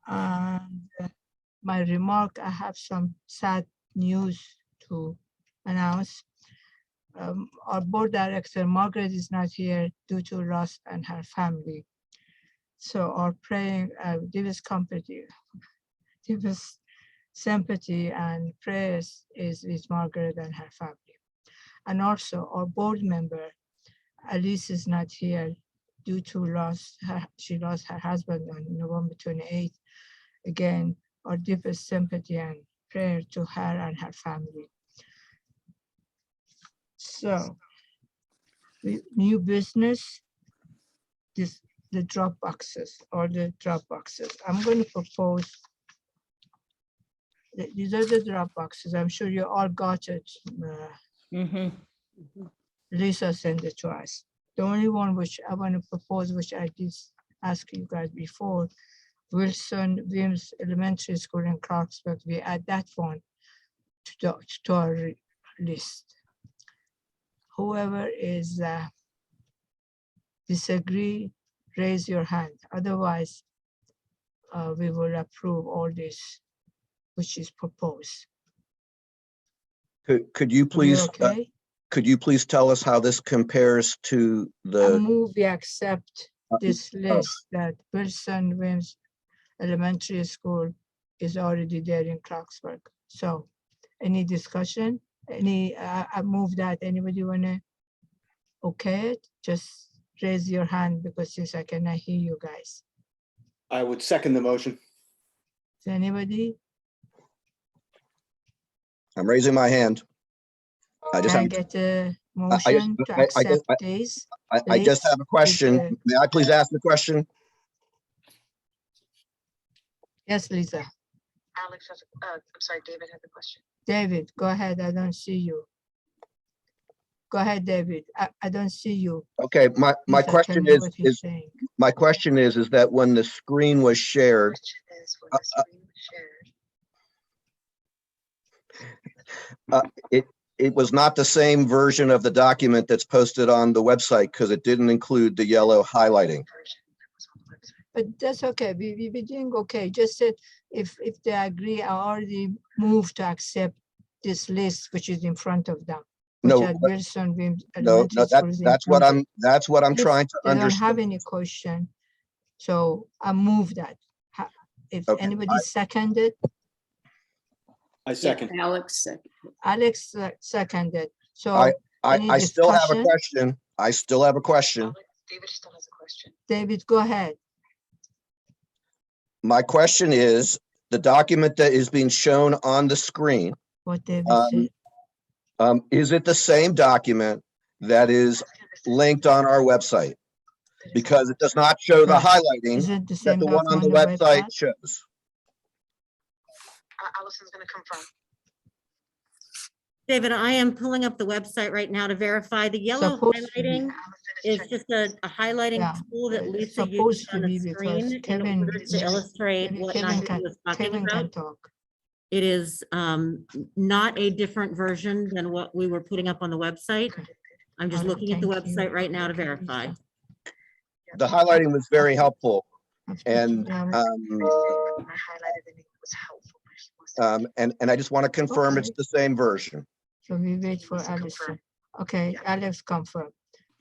And my remark, I have some sad news to announce. Our board director, Margaret, is not here due to loss and her family. So our praying, deepest company, deepest sympathy and prayers is with Margaret and her family. And also our board member, Alice, is not here due to loss. She lost her husband on November 28th. Again, our deepest sympathy and prayer to her and her family. So, new business, the drop boxes or the drop boxes. I'm going to propose. These are the drop boxes. I'm sure you all got it. Lisa sent it to us. The only one which I want to propose, which I did ask you guys before, Wilson Williams Elementary School in Clarksburg, we add that one to our list. Whoever is disagree, raise your hand. Otherwise, we will approve all this, which is proposed. Could you please, okay? Could you please tell us how this compares to I the, move we accept this list that Wilson Williams Elementary School is already there in Clarksburg. So any discussion? I move that. Anybody wanna okay it? Just raise your hand because since I cannot hear you guys. I would second the motion. Is anybody? I'm raising my hand. I just Can I have, get a motion to accept this? I just have a question. May I please ask the question? Yes, Lisa. Alex has, I'm sorry, David had the question. David, go ahead. I don't see you. Go ahead, David. I don't see you. Okay, my Lisa, question tell me is what he's saying. my question is that when the screen was shared, Question is when the screen was shared. it was not the same version of the document that's posted on the website because it didn't include the yellow highlighting. Version that was on the website. But that's okay. We doing okay. Just said if they agree, I already moved to accept this list, which is in front of them. Which No, are Wilson Williams No, Elementary School is that's what included. I'm If trying to They don't have understand. any question. So I move that. If Okay, anybody seconded, I second. Alex second. Alex seconded. So any I still have a discussion? question. I still have a question. David still has a question. David, go ahead. My question is, the document that is being shown on the screen, What David Um, said. is it the same document that is linked on our website? Because it does not show the Right. highlighting Is it the that same the one on document the on the website website? shows. Allison's gonna confirm. David, I am pulling up the website right now to verify the yellow Supposed to be. highlighting is checking. just a highlighting Yeah, tool that it's Lisa supposed used to on the be because screen in Kevin- order to illustrate what Kevin Nahid can, was talking Kevin can about. talk. It is not a different version than what we were putting up on the website. I'm just All right, looking at the thank you. website right now to Okay, verify. Lisa. The highlighting was very helpful, and Yeah, I highlighted and it was helpful. But he wants to- and I just want to confirm it's Okay. the same version. So we wait for Lisa Alice. confirm. Okay, Yeah. Alex confirm.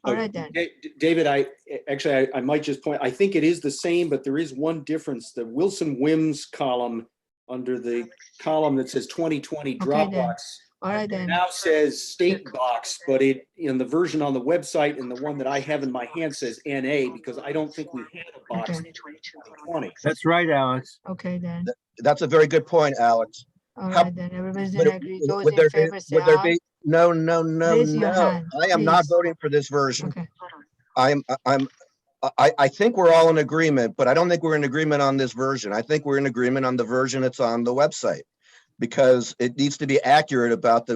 All Oh, right then. David, I might just point, I think it is the same, but there is one difference. The Wilson Wims column under the column that says 2020 Okay, then. Dropbox All right then. now says state box, but it, in the version on the website and the one that I have in my hand says NA, because I don't think we had a box Okay. in 2020. That's right, Alex. Okay then. That's a very good point, Alex. All How- right then. Everybody's Would in it- agree. Those would in there be- favor say would there aye. be- No. Raise your hand, I am not please. voting for this version. Okay. Hold on. I think we're all in agreement, but I don't think we're in agreement on this version. I think we're in agreement on the version that's on the website. Because it needs to be accurate about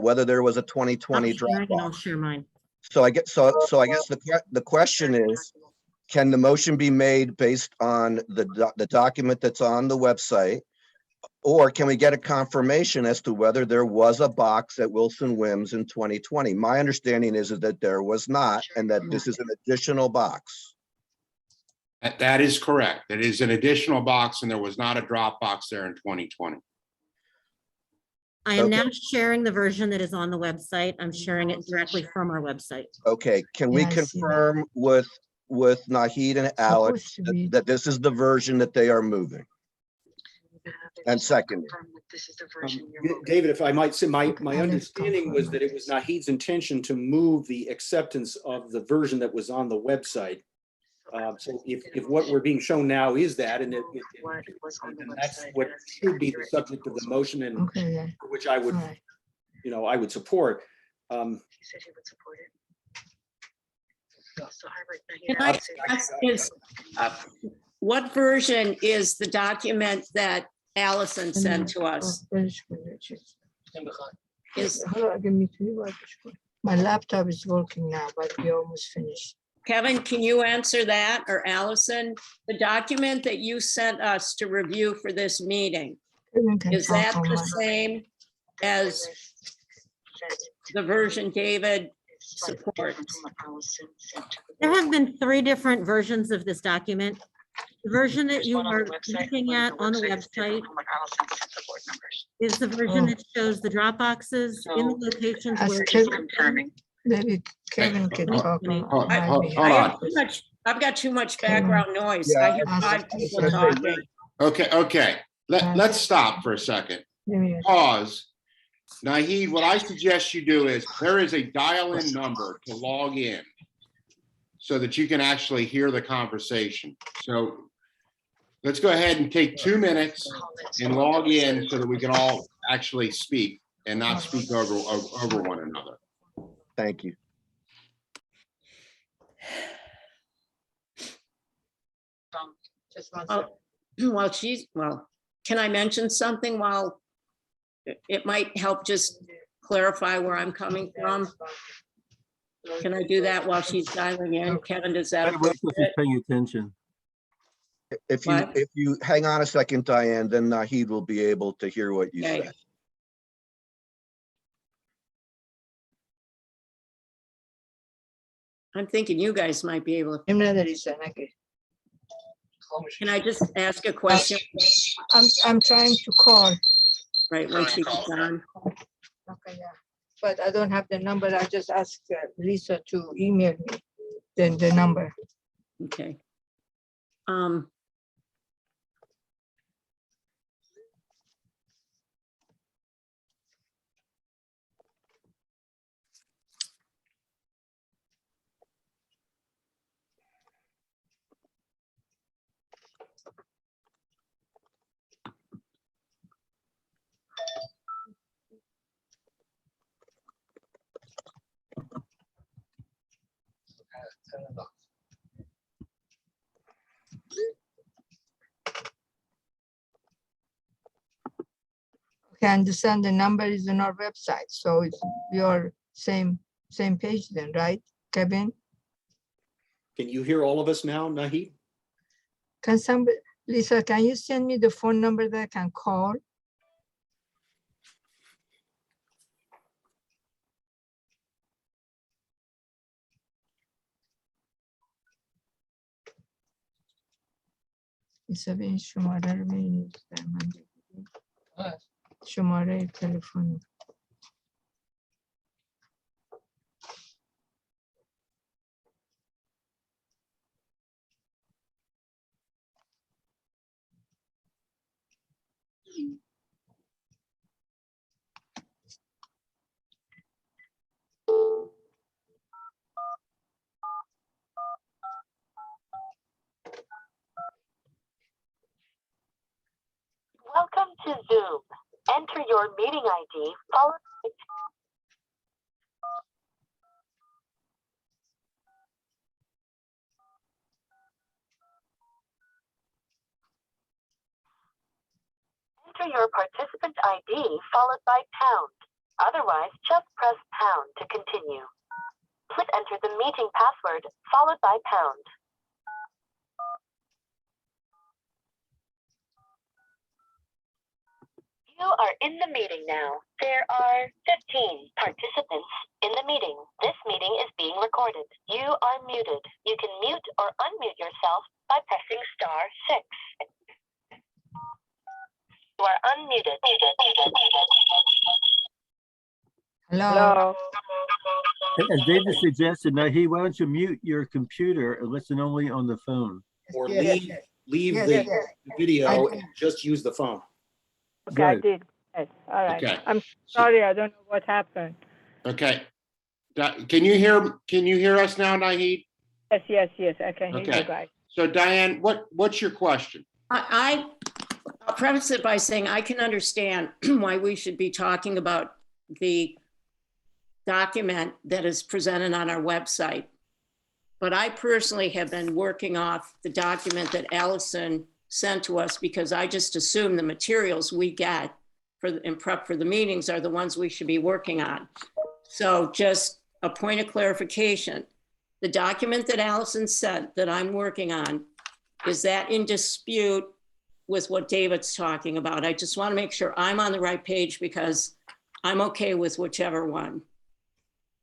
whether there was a 2020 I'll share it and I'll Dropbox. share mine. So I guess the question is, can the motion be made based on the document that's on the website? Or can we get a confirmation as to whether there was a box at Wilson Wims in 2020? My understanding is that there was not, and that this is an additional box. That is correct. It is an additional box and there was not a drop box there in 2020. I am Okay. now sharing the version that is on the website. I'm sharing it directly from our website. Okay, can we Yeah, I see that. confirm with Nahid and Alex Supposed to be. that this is the version that they are moving? And second. This is the version you're moving. David, if I might say, my Alex understanding was that it was confirmed. Nahid's intention to move the acceptance of the version that was on the website. So if what we're being shown now is that, and What was on the then that's website what as should be the accurate subject of the also. motion and Okay, yeah, which I all would, right. I would support. He said he would support it. So Howard, Can I ask is, what version is the document that Allison sent to us? برش کن یه چیز. Is حالا اگه میتونی بازش کن. My laptop is working now, but we almost finished. Kevin, can you answer that, or Allison? The document that you sent us to review for this meeting, Kevin can is talk that on the my- same as the version David supports? There have been 3 different versions of this document. The version that you are looking at on the website is the version that shows the drop boxes in the locations As where. Kevin- Maybe Kevin can Hold- talk on hold- my hold- behalf. hold on. I've got too much background noise. Yeah, I hear I- 5 I- people I- talking. Okay. Let's stop for a second. Let me- Pause. Nahid, what I suggest you do is there is a dial-in number to log in so that you can actually hear the conversation. So let's go ahead and take 2 minutes and log in so that we can all actually speak and not speak over one another. Thank you. Just one Oh, second. well, can I mention something while it might help just clarify where I'm coming from? Can I do that while she's dialing in? Kevin, does that? Wait till she's appropriate? paying attention. What? If you hang on a second, Diane, then Nahid will be able to hear what you Okay. said. I'm thinking you guys might be able to. Emre de Lisa, okay. Can I just ask a question I'm trying to call. right when she gets on? Okay, yeah. But I don't have the number. I just asked Lisa to email me then the number. Okay. Okay, I understand the number is on our website, so it's your same page then, right, Kevin? Can you hear all of us now, Nahid? Can somebody, Lisa, can you send me the phone number that I can call? Lisa به این شماره رو ببینید در من بگید. شماره تلفن. Welcome to Zoom. Enter your meeting ID followed by enter your participant ID followed by pound. Otherwise, just press pound to continue. Please enter the meeting password followed by pound. You are in the meeting now. There are 15 participants in the meeting. This meeting is being recorded. You are muted. You can mute or unmute yourself by pressing *6. You are unmuted. Hello? As David suggested, Naheed, why don't you mute your computer and listen only on the phone? Or Yes, leave yes, the yes. video and just use the phone. Okay, I Good. did. Yes, all right. Okay. I'm sorry, I don't know what happened. Okay. Can you hear us now, Naheed? Yes, I can hear you Okay. guys. So Diane, what's your question? I'll preface it by saying I can understand why we should be talking about the document that is presented on our website. But I personally have been working off the document that Allison sent to us because I just assume the materials we get in prep for the meetings are the ones we should be working on. So just a point of clarification. The document that Allison sent that I'm working on, is that in dispute with what David's talking about? I just want to make sure I'm on the right page because I'm okay with whichever one.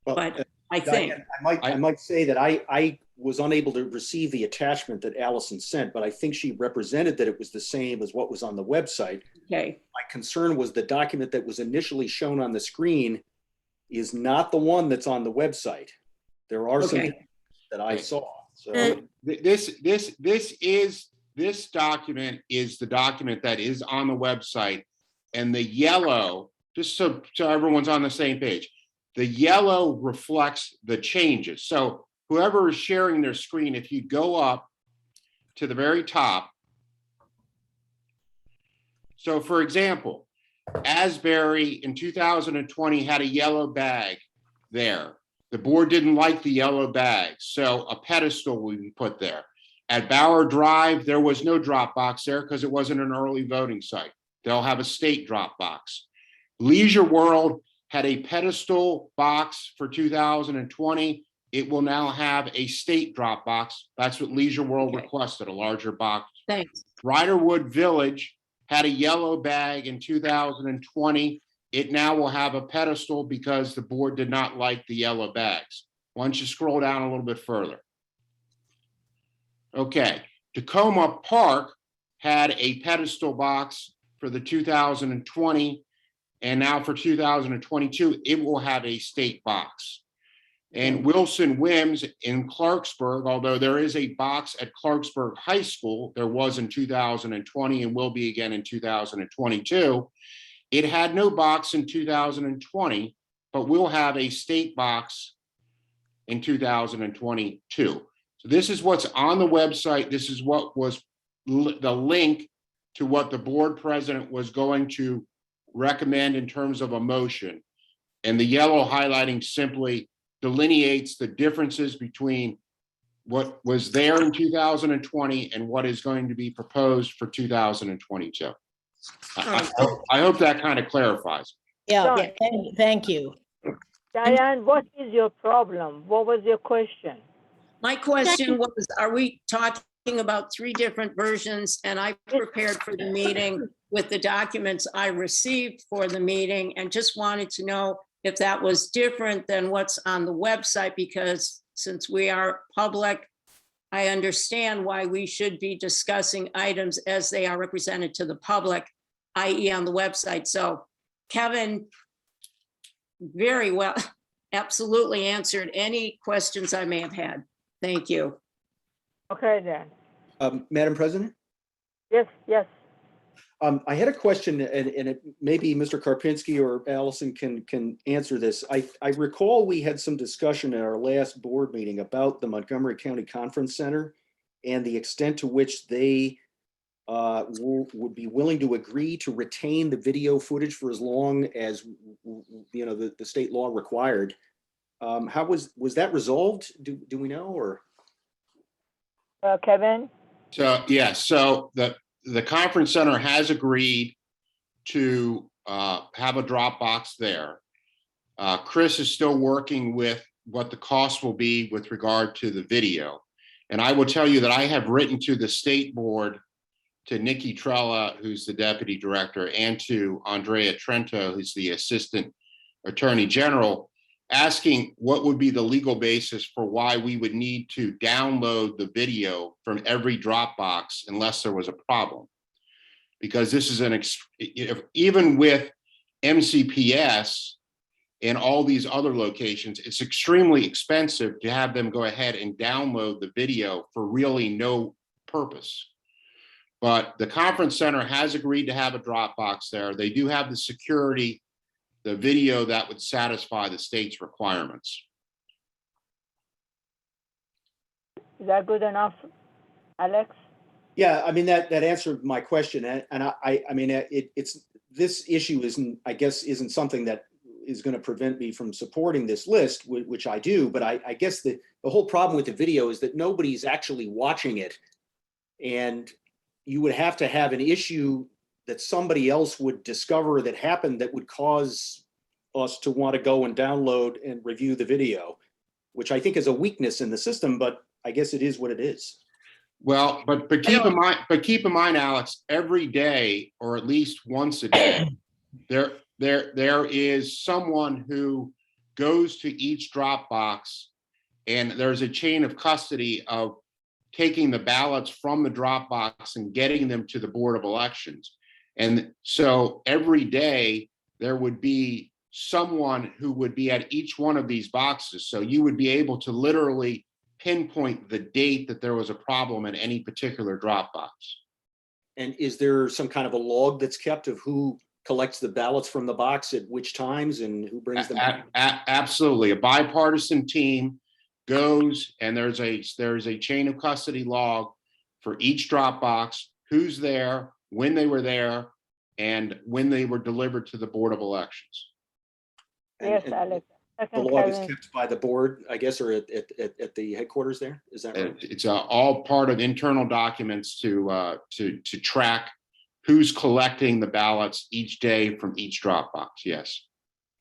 Well, But I think, Diane, I might say that I was unable to receive the attachment that Allison sent, but I think she represented that it was the same as what was on the website. okay, My concern was the document that was initially shown on the screen is not the one that's on the website. There are some Okay. that I saw. So This document is the document that is on the website, and the yellow, just so everyone's on the same page, the yellow reflects the changes. So whoever is sharing their screen, if you go up to the very top. So for example, Asbury in 2020 had a yellow bag there. The board didn't like the yellow bag, so a pedestal would be put there. At Bauer Drive, there was no drop box there because it wasn't an early voting site. They'll have a state drop box. Leisure World had a pedestal box for 2020. It will now have a state drop box. That's what Leisure World Okay. requested, a larger box. thanks. Riderwood Village had a yellow bag in 2020. It now will have a pedestal because the board did not like the yellow bags. Why don't you scroll down a little bit further? Okay, Tacoma Park had a pedestal box for the 2020, and now for 2022, it will have a state box. And Wilson Wims in Clarksburg, although there is a box at Clarksburg High School, there was in 2020 and will be again in 2022. It had no box in 2020, but will have a state box in 2022. So this is what's on the website. This is what was the link to what the board president was going to recommend in terms of a motion. And the yellow highlighting simply delineates the differences between what was there in 2020 and what is going to be proposed for 2022. I hope that kind of clarifies. Yeah, Yeah. thank you. Diane, what is your problem? What was your question? My question was, are we talking about three different versions? And I prepared for the meeting with the documents I received for the meeting and just wanted to know if that was different than what's on the website, because since we are public, I understand why we should be discussing items as they are represented to the public, i.e. on the website. So Kevin very well, absolutely answered any questions I may have had. Thank you. Okay, then. Madam President? Yes. I had a question, and it maybe Mr. Karpinski or Allison can answer this. I recall we had some discussion at our last board meeting about the Montgomery County Conference Center and the extent to which they would be willing to agree to retain the video footage for as long as the state law required. How was that resolved? Do we know, or? Kevin? So, yeah, so the conference center has agreed to have a Dropbox there. Chris is still working with what the cost will be with regard to the video. And I will tell you that I have written to the state board, to Nikki Trella, who's the deputy director, and to Andrea Trento, who's the assistant attorney general, asking what would be the legal basis for why we would need to download the video from every Dropbox unless there was a problem. Because this is even with MCPS and all these other locations, it's extremely expensive to have them go ahead and download the video for really no purpose. But the conference center has agreed to have a Dropbox there. They do have the security, the video that would satisfy the state's requirements. Is that good enough, Alex? Yeah, I mean, that answered my question. And I mean, this issue isn't something that is going to prevent me from supporting this list, which I do. But I guess the whole problem with the video is that nobody's actually watching it. And you would have to have an issue that somebody else would discover that happened that would cause us to want to go and download and review the video, which I think is a weakness in the system, but I guess it is what it is. Well, but keep in mind, Alex, every day, or at least once a day, there is someone who goes to each Dropbox, and there's a chain of custody of taking the ballots from the Dropbox and getting them to the Board of Elections. And so every day there would be someone who would be at each one of these boxes. So you would be able to literally pinpoint the date that there was a problem in any particular Dropbox. And is there some kind of a log that's kept of who collects the ballots from the box at which times and who brings them back? Absolutely. A bipartisan team goes, and there's a chain of custody log for each Dropbox, who's there, when they were there, and when they were delivered to the Board of Elections. Yes, Alex. The log is kept by the board, I guess, or at the headquarters there? Is that right? It's all part of internal documents to track who's collecting the ballots each day from each Dropbox, yes.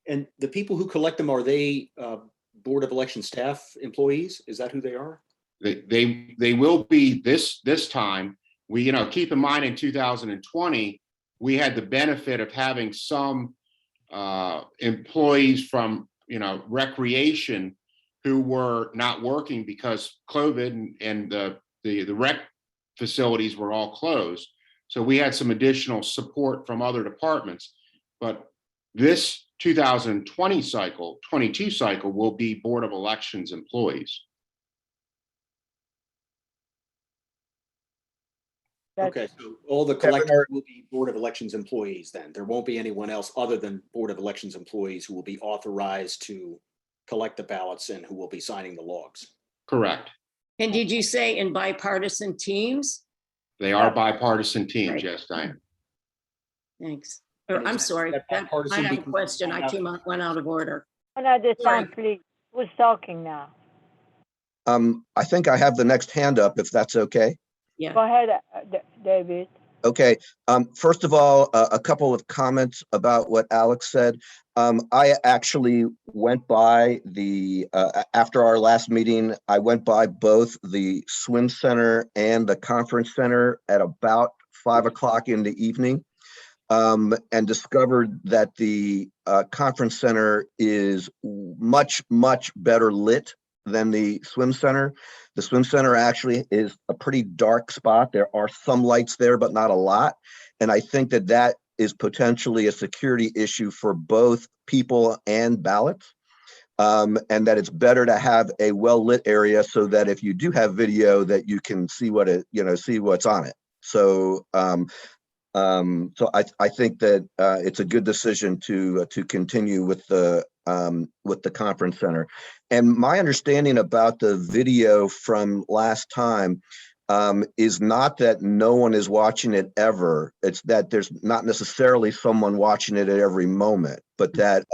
And the people who collect them, are they Board of Election staff employees? Is that who they are? They will be this time. We, keep in mind in 2020, we had the benefit of having some employees from recreation who were not working because COVID and the rec facilities were all closed. So we had some additional support from other departments, but this 22 cycle will be Board of Elections employees. Okay, so all the collectors will be Board of Elections employees then. There won't be anyone else other than Board of Elections employees who will be authorized to collect the ballots and who will be signing the logs. Correct. And did you say in bipartisan teams? They are bipartisan teams, Right. yes, Diane. Thanks. Or, I'm sorry, I have a question. Went out of order. One at a Sorry. time, please. Who's talking now? I think I have the next hand up, if that's okay. Yeah. Go ahead, David. Okay, first of all, a couple of comments about what Alex said. I actually went by after our last meeting, I went by both the swim center and the conference center at about 5 o'clock in the evening, and discovered that the conference center is much, much better lit than the swim center. The swim center actually is a pretty dark spot. There are some lights there, but not a lot. And I think that is potentially a security issue for both people and ballots. And that it's better to have a well-lit area so that if you do have video that you can see see what's on it. So I think that it's a good decision to continue with the conference center. And my understanding about the video from last time is not that no one is watching it ever. It's that there's not necessarily someone watching it at every moment, but that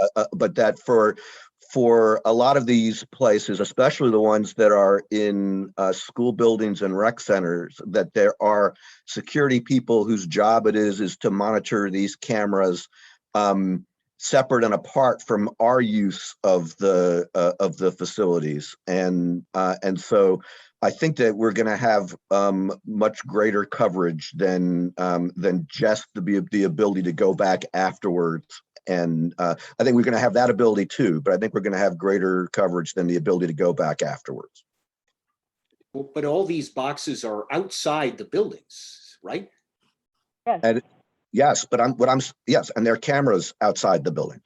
for a lot of these places, especially the ones that are in school buildings and rec centers, that there are security people whose job it is to monitor these cameras separate and apart from our use of the facilities. And so I think that we're going to have much greater coverage than just the ability to go back afterwards I think we're going to have that ability too, but I think we're going to have greater coverage than the ability to go back afterwards. But all these boxes are outside the buildings, right? Yes. And yes, but yes, and there are cameras outside the buildings.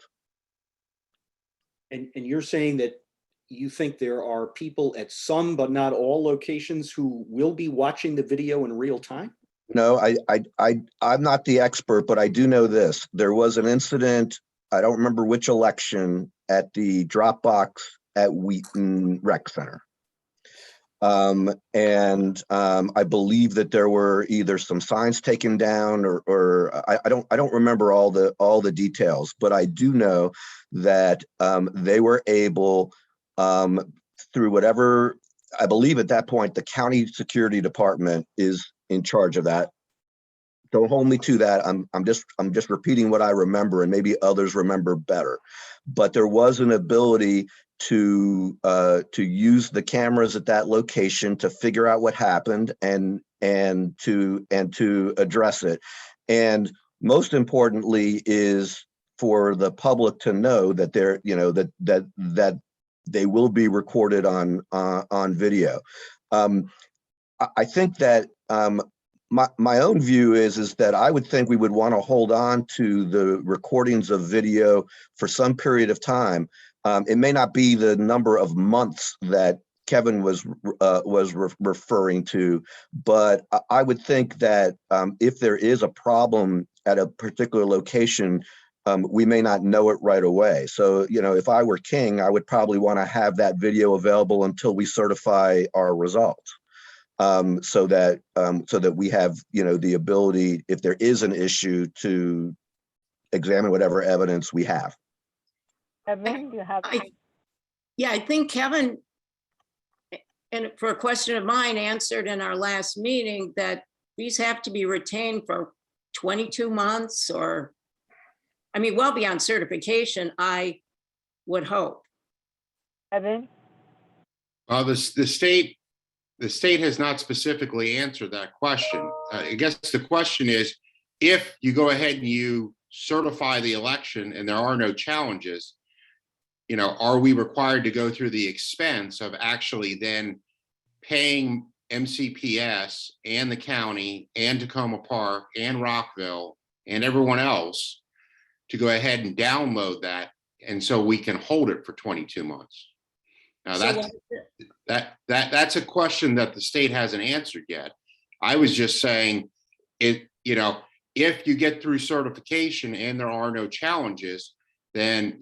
And you're saying that you think there are people at some, but not all locations who will be watching the video in real time? No, I'm not the expert, but I do know this. There was an incident, I don't remember which election, at the Dropbox at Wheaton Rec Center. I believe that there were either some signs taken down or I don't remember all the details, but I do know that they were able, through whatever, I believe at that point the county security department is in charge of that. Don't hold me to that. I'm just repeating what I remember, and maybe others remember better. But there was an ability to use the cameras at that location to figure out what happened and to address it. And most importantly is for the public to know that they're, that they will be recorded on video. I think that my own view is that I would think we would want to hold on to the recordings of video for some period of time. It may not be the number of months that Kevin was referring to, but I would think that if there is a problem at a particular location, we may not know it right away. So, if I were King, I would probably want to have that video available until we certify our results. So that we have, the ability, if there is an issue, to examine whatever evidence we have. Kevin, you have. Yeah, I think Kevin, and for a question of mine, answered in our last meeting that these have to be retained for 22 months or, well beyond certification, I would hope. Kevin? Well, the state has not specifically answered that question. I guess the question is, if you go ahead and you certify the election and there are no challenges, are we required to go through the expense of actually then paying MCPS and the county and Tacoma Park and Rockville and everyone else to go ahead and download that, and so we can hold it for 22 months? Now that's a question that the state hasn't answered yet. I was just saying it, if you get through certification and there are no challenges, then,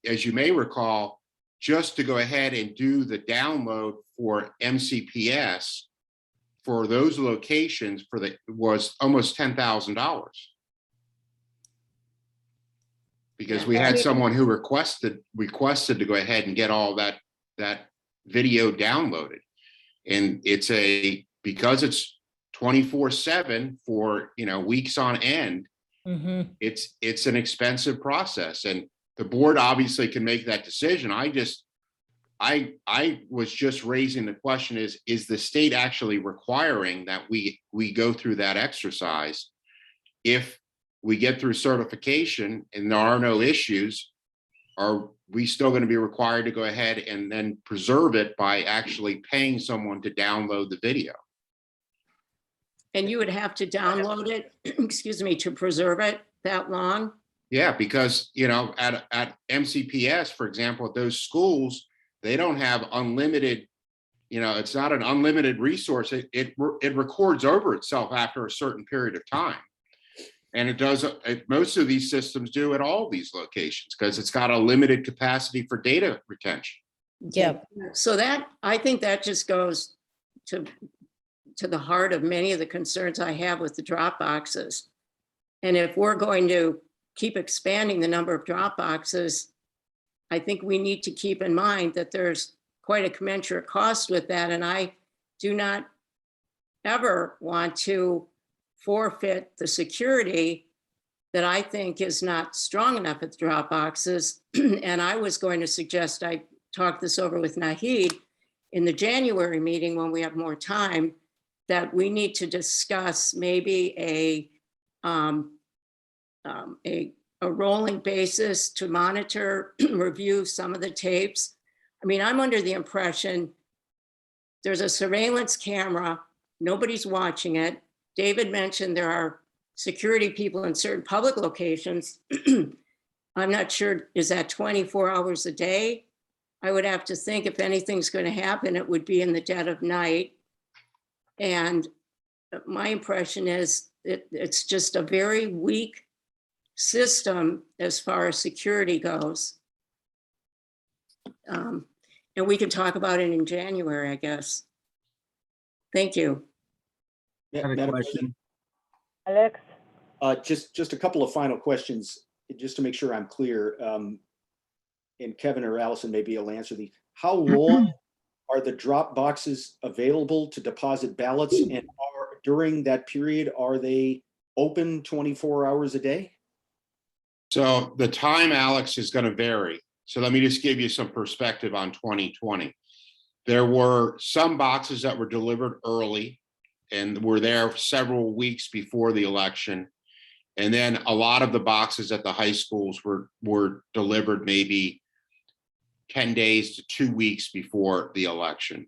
as you may recall, just to go ahead and do the download for MCPS for those locations was almost $10,000. Because we had someone who requested to go ahead and get all that video downloaded. And because it's 24/7 for, weeks on end, it's an expensive process, and the board obviously can make that decision. I was just raising the question is the state actually requiring that we go through that exercise? If we get through certification and there are no issues, are we still going to be required to go ahead and then preserve it by actually paying someone to download the video? And you would have to download it, excuse me, to preserve it that long? Yeah, because, at MCPS, for example, at those schools, they don't have unlimited, it's not an unlimited resource. It records over itself after a certain period of time. And it does, most of these systems do at all these locations because it's got a limited capacity for data retention. Yeah. So I think that just goes to the heart of many of the concerns I have with the drop boxes. And if we're going to keep expanding the number of drop boxes, I think we need to keep in mind that there's quite a commensurate cost with that. And I do not ever want to forfeit the security that I think is not strong enough at the drop boxes. And I was going to suggest, I talked this over with Naheed in the January meeting when we have more time, that we need to discuss maybe a a rolling basis to monitor, review some of the tapes. I mean, I'm under the impression there's a surveillance camera, nobody's watching it. David mentioned there are security people in certain public locations. I'm not sure, is that 24 hours a day? I would have to think if anything's going to happen, it would be in the dead of night. And my impression is it's just a very weak system as far as security goes. And we can talk about it in January, I guess. Thank you. I had a Madam question. Alex? Just a couple of final questions, just to make sure I'm clear. And Kevin or Allison, maybe you'll answer these. How long are the drop boxes available to deposit ballots? And during that period, are they open 24 hours a day? So the time, Alex, is going to vary. So let me just give you some perspective on 2020. There were some boxes that were delivered early and were there several weeks before the election. And then a lot of the boxes at the high schools were delivered maybe 10 days to 2 weeks before the election.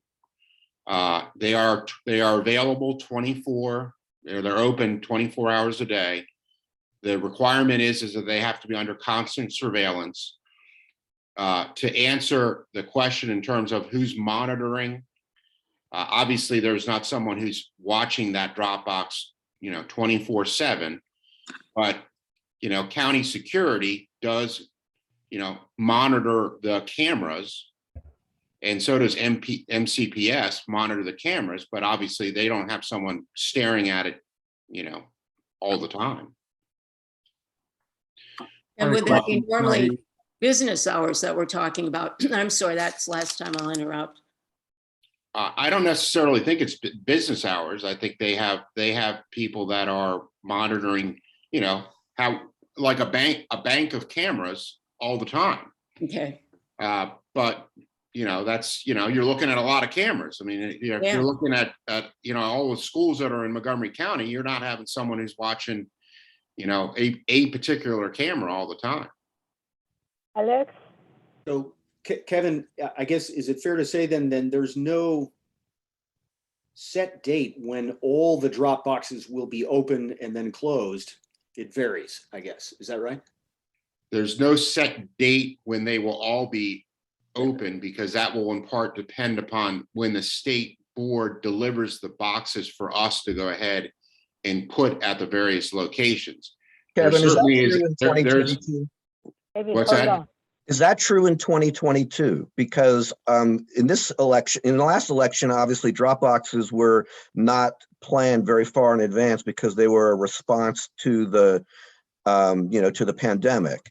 They are available 24, they're open 24 hours a day. The requirement is that they have to be under constant surveillance. To answer the question in terms of who's monitoring, obviously there's not someone who's watching that drop box, 24/7, but, county security does, monitor the cameras, and so does MCPS monitor the cameras, but obviously they don't have someone staring at it, all the time. And would that be normally business hours that we're talking about? I'm sorry, that's last time. I'll interrupt. I don't necessarily think it's business hours. I think they have people that are monitoring, how, like a bank of cameras all the time. Okay. But that's, you're looking at a lot of cameras. I mean, if you're looking at all the schools that are in Montgomery County, you're not having someone who's watching, a particular camera all the time. Alex? So Kevin, I guess, is it fair to say then there's no set date when all the drop boxes will be open and then closed? It varies, I guess. Is that right? There's no set date when they will all be open, because that will in part depend upon when the state board delivers the boxes for us to go ahead and put at the various locations. Kevin, is that certainly true in 2022? Maybe What's hold that? on. Is that true in 2022? Because in this election, in the last election, obviously drop boxes were not planned very far in advance because they were a response to the, to the pandemic.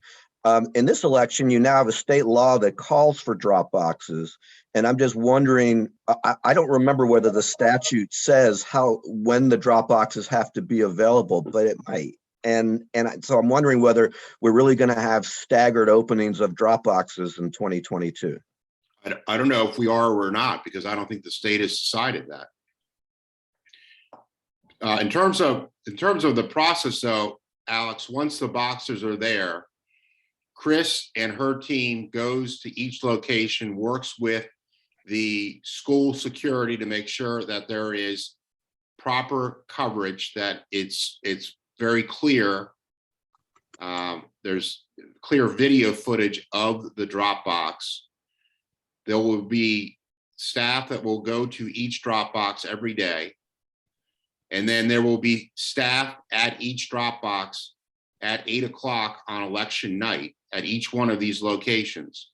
In this election, you now have a state law that calls for drop boxes, and I'm just wondering. I don't remember whether the statute says when the drop boxes have to be available, but it might. And so I'm wondering whether we're really going to have staggered openings of drop boxes in 2022. I don't know if we are or not, because I don't think the state has decided that. In terms of the process, though, Alex, once the boxes are there, Chris and her team goes to each location, works with the school security to make sure that there is proper coverage, that it's very clear. There's clear video footage of the drop box. There will be staff that will go to each drop box every day. And then there will be staff at each drop box at 8 o'clock on election night at each one of these locations.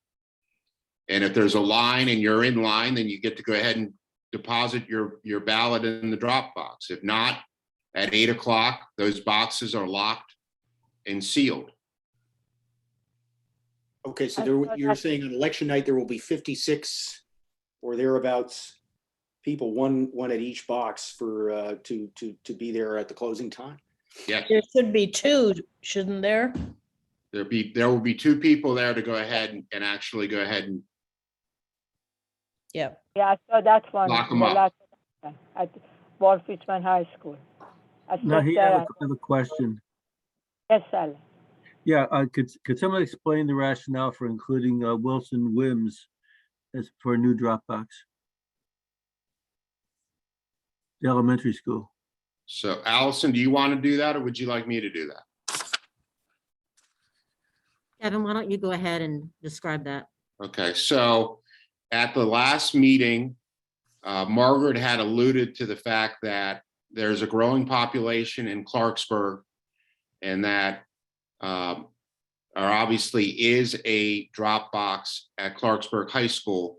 And if there's a line and you're in line, then you get to go ahead and deposit your ballot in the drop box. If not, at 8 o'clock, those boxes are locked and sealed. Okay, so you're saying on election night, there will be 56 or thereabouts people, one at each box for to be there at the closing time? Yes. There should be two, shouldn't there? There will be two people there to go ahead and actually go ahead and Yeah. Yeah, so that's one. lock them the up. last one at Walt Whitman High School. I No, sit I there have a question. yes, Alan. Yeah, could someone explain the rationale for including Wilson Wims as for a new Dropbox? The elementary school. So Allison, do you want to do that or would you like me to do that? Kevin, why don't you go ahead and describe that? Okay, so at the last meeting, Margaret had alluded to the fact that there's a growing population in Clarksburg and that there obviously is a drop box at Clarksburg High School,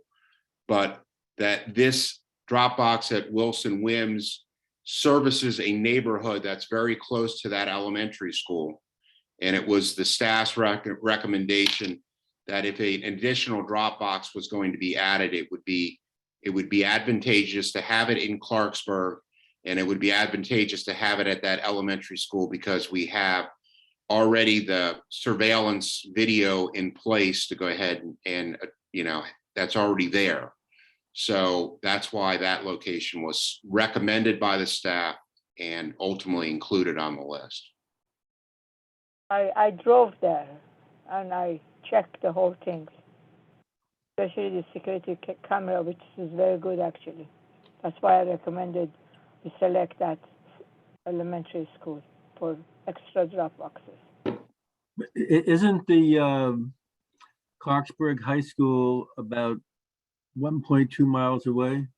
but that this drop box at Wilson Wims services a neighborhood that's very close to that elementary school. And it was the staff's recommendation that if an additional drop box was going to be added, it would be advantageous to have it in Clarksburg, and it would be advantageous to have it at that elementary school because we have already the surveillance video in place to go ahead and that's already there. So that's why that location was recommended by the staff and ultimately included on the list. I drove there and I checked the whole thing, especially the security camera, which is very good actually. That's why I recommended we select that elementary school for extra drop boxes. Isn't the Clarksburg High School about 1.2 miles away?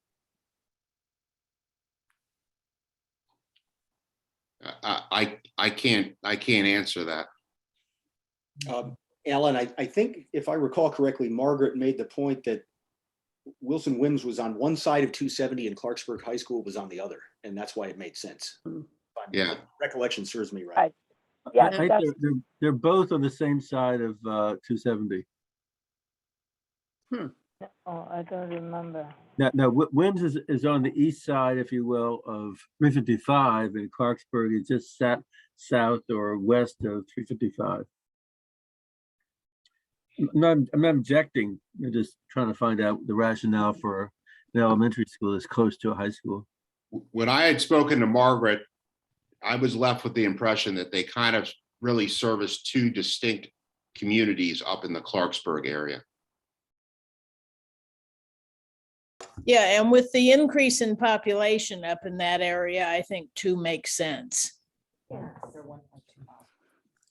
I can't answer that. Alan, I think if I recall correctly, Margaret made the point that Wilson Wims was on one side of 270 and Clarksburg High School was on the other, and that's why it made sense. Yeah. Recollection serves me right. Yeah, They're both on the same side of 270. Oh, I don't remember. Now, Wims is on the east side, if you will, of 355, and Clarksburg is just south or west of 355. I'm not objecting. I'm just trying to find out the rationale for an elementary school that's close to a high school. When I had spoken to Margaret, I was left with the impression that they kind of really service two distinct communities up in the Clarksburg area. Yeah, and with the increase in population up in that area, I think two makes sense. Yeah.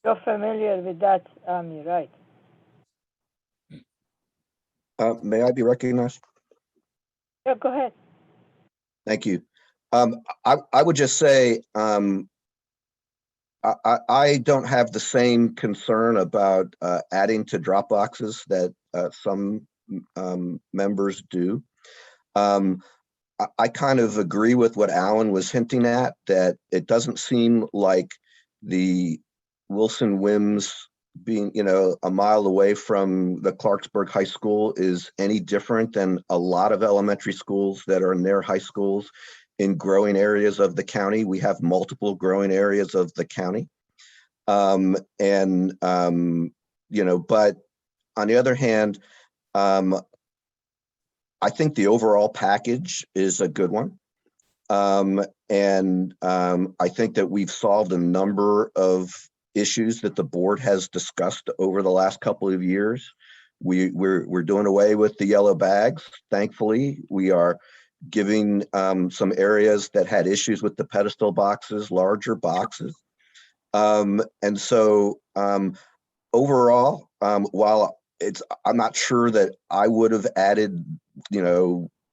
You're familiar with that, Amy, right? May I be recognized? Yeah, go ahead. Thank you. I would just say, I don't have the same concern about adding to drop boxes that some members do. I kind of agree with what Alan was hinting at, that it doesn't seem like the Wilson Wims being, a mile away from the Clarksburg High School is any different than a lot of elementary schools that are near high schools in growing areas of the county. We have multiple growing areas of the county. But on the other hand, I think the overall package is a good one. I think that we've solved a number of issues that the board has discussed over the last couple of years. We're doing away with the yellow bags. Thankfully, we are giving some areas that had issues with the pedestal boxes, larger boxes. Overall, while I'm not sure that I would have added,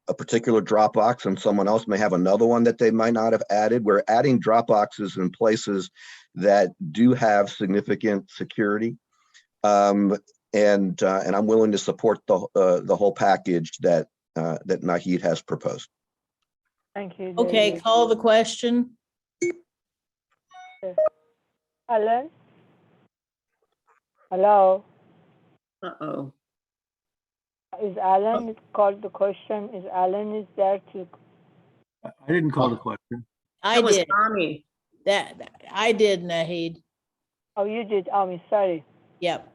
a particular drop box, and someone else may have another one that they might not have added. We're adding drop boxes in places that do have significant security. And I'm willing to support the whole package that Nahid has proposed. Thank you. Okay, David. call the question. Alan? Hello? Uh-oh. Is Alan called the question? Is Alan is there to? I didn't call the question. I That was did. Tommy. I did, Nahid. Oh, you did. Sorry. Yep.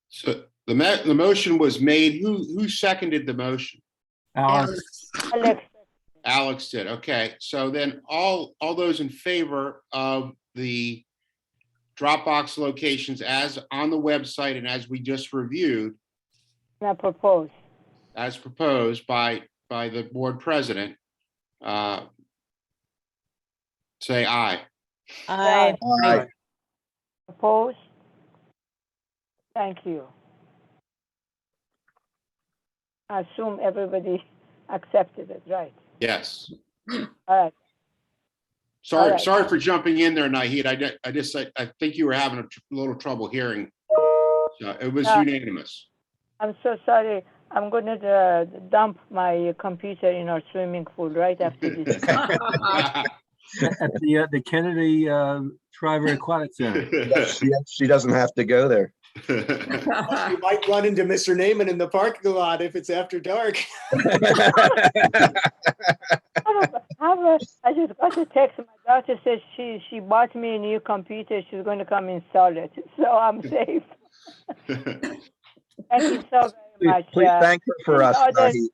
So the motion was made. Who seconded the motion? Alex, Alex. Alex did. Okay. So then all those in favor of the Dropbox locations as on the website and as we just reviewed, I propose. as proposed by the board president, say aye. I, Aye. Opposed? Thank you. I assume everybody accepted it, right? Yes. All right. Sorry, All right. sorry for jumping in there, Nahid. I think you were having a little trouble hearing. So it was unanimous. I'm so sorry. I'm going to dump my computer in our swimming pool right after this. At the Kennedy Shriver Aquatic Center. She doesn't have to go there. You might run into Mr. Naaman in the parking lot if it's after dark. I just got a text. My daughter says she bought me a new computer. She's going to come install it. So I'm safe. Thank you so very much. Please thank her for us, Nahid.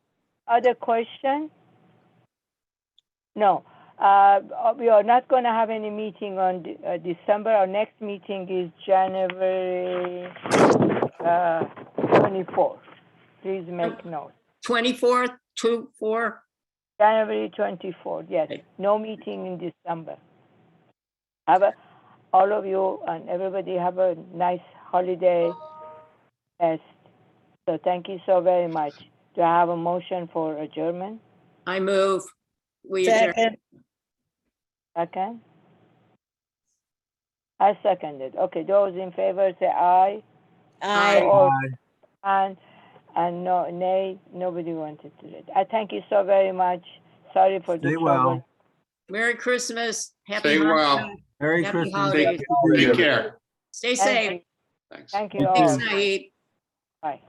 Other question? No. We are not going to have any meeting on December. Our next meeting is January 24th. Please make note. 24th, 2/4. January 24th, yes. No meeting in December. All of you and everybody have a nice holiday. Yes. So thank you so very much. Do I have a motion for adjournment? I move. We adjourn. second, Second? I second it. Okay, those in favor say aye. I. Or, and no, nay, nobody wanted to. I thank you so very much. Sorry for the Stay trouble. well. Merry Christmas. Happy Stay well. Hanukkah. Merry Happy Christmas. holidays. Take care. Stay Thank safe. you. Thanks. Thank you Thanks, all. Naeed. Bye.